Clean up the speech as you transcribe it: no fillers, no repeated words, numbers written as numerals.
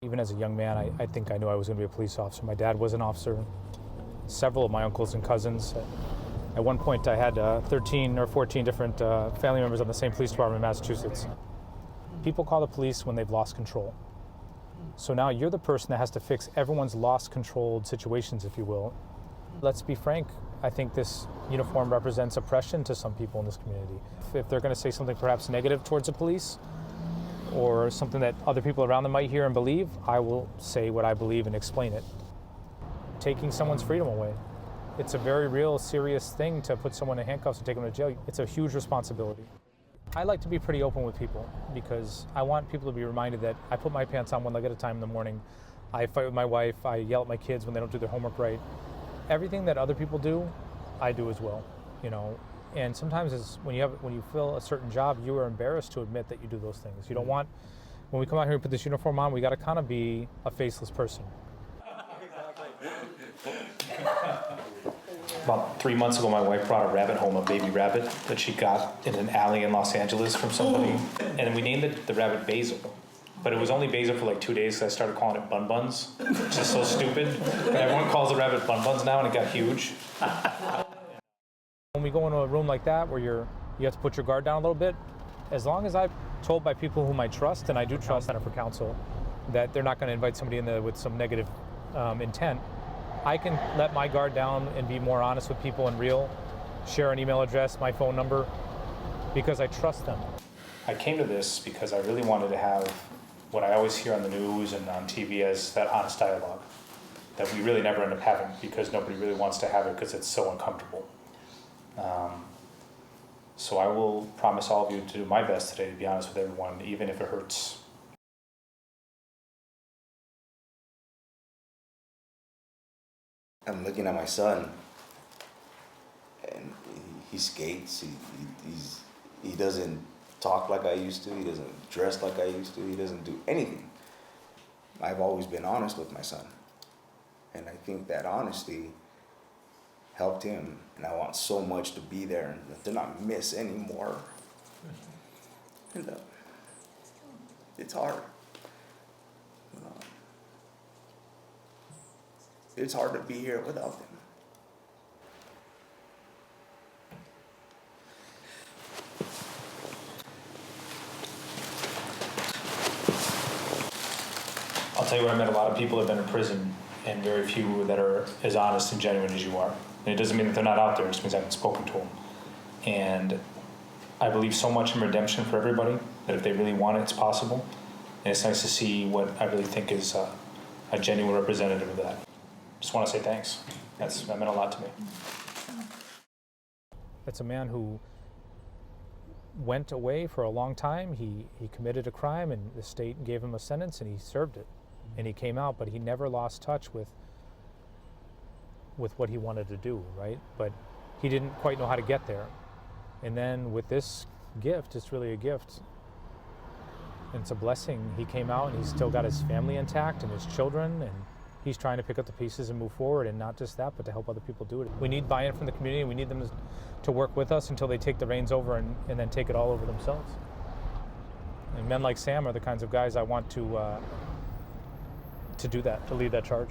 Even as a young man, I think I knew I was going to be a police officer. My dad was an officer. Several of my uncles and cousins. At one point, I had 13 or 14 different family members on the same police department in Massachusetts. People call the police when they've lost control. So now you're the person that has to fix everyone's lost controlled situations, if you will. Let's be frank, I think this uniform represents oppression to some people in this community. If they're going to say something perhaps negative towards the police, or something that other people around them might hear and believe, I will say what I believe and explain it. Taking someone's freedom away. It's a very real, serious thing to put someone in handcuffs and take them to jail. It's a huge responsibility. I like to be pretty open with people because I want people to be reminded that I put my pants on one leg at a time in the morning. I fight with my wife. I yell at my kids when they don't do their homework right. Everything that other people do, I do as well, you know. And sometimes when you fill a certain job, you are embarrassed to admit that you do those things. You don't want, when we come out here and put this uniform on, we got to kind of be a faceless person. About 3 months ago, my wife brought a rabbit home, a baby rabbit that she got in an alley in Los Angeles from somebody. And we named the rabbit Basil. But it was only Basil for like 2 days, so I started calling it Bun Buns, which is so stupid. But everyone calls the rabbit Bun Buns now, and it got huge. When we go into a room like that where you have to put your guard down a little bit, as long as I'm told by people whom I trust, and I do trust Center for Counsel, that they're not going to invite somebody in there with some negative intent, I can let my guard down and be more honest with people and real, share an email address, my phone number, because I trust them. I came to this because I really wanted to have what I always hear on the news and on TV as that honest dialogue that we really never end up having because nobody really wants to have it because it's so uncomfortable. So I will promise all of you to do my best today to be honest with everyone, even if it hurts. I'm looking at my son, and he skates. He doesn't talk like I used to. He doesn't dress like I used to. He doesn't do anything. I've always been honest with my son, and I think that honesty helped him. And I want so much to be there and to not miss anymore. And it's hard. It's hard to be here without them. I'll tell you what, I met a lot of people that have been in prison and very few that are as honest and genuine as you are. And it doesn't mean that they're not out there, it just means I haven't spoken to them. And I believe so much in redemption for everybody that if they really want it, it's possible. And it's nice to see what I really think is a genuine representative of that. Just want to say thanks. That meant a lot to me. It's a man who went away for a long time. He committed a crime and the state gave him a sentence and he served it. And he came out, but he never lost touch with what he wanted to do, right? But he didn't quite know how to get there. And then with this gift, it's really a gift. And it's a blessing. He came out and he's still got his family intact and his children, and he's trying to pick up the pieces and move forward, and not just that, but to help other people do it. We need buy-in from the community. We need them to work with us until they take the reins over and then take it all over themselves. And men like Sam are the kinds of guys I want to do that, to lead that charge.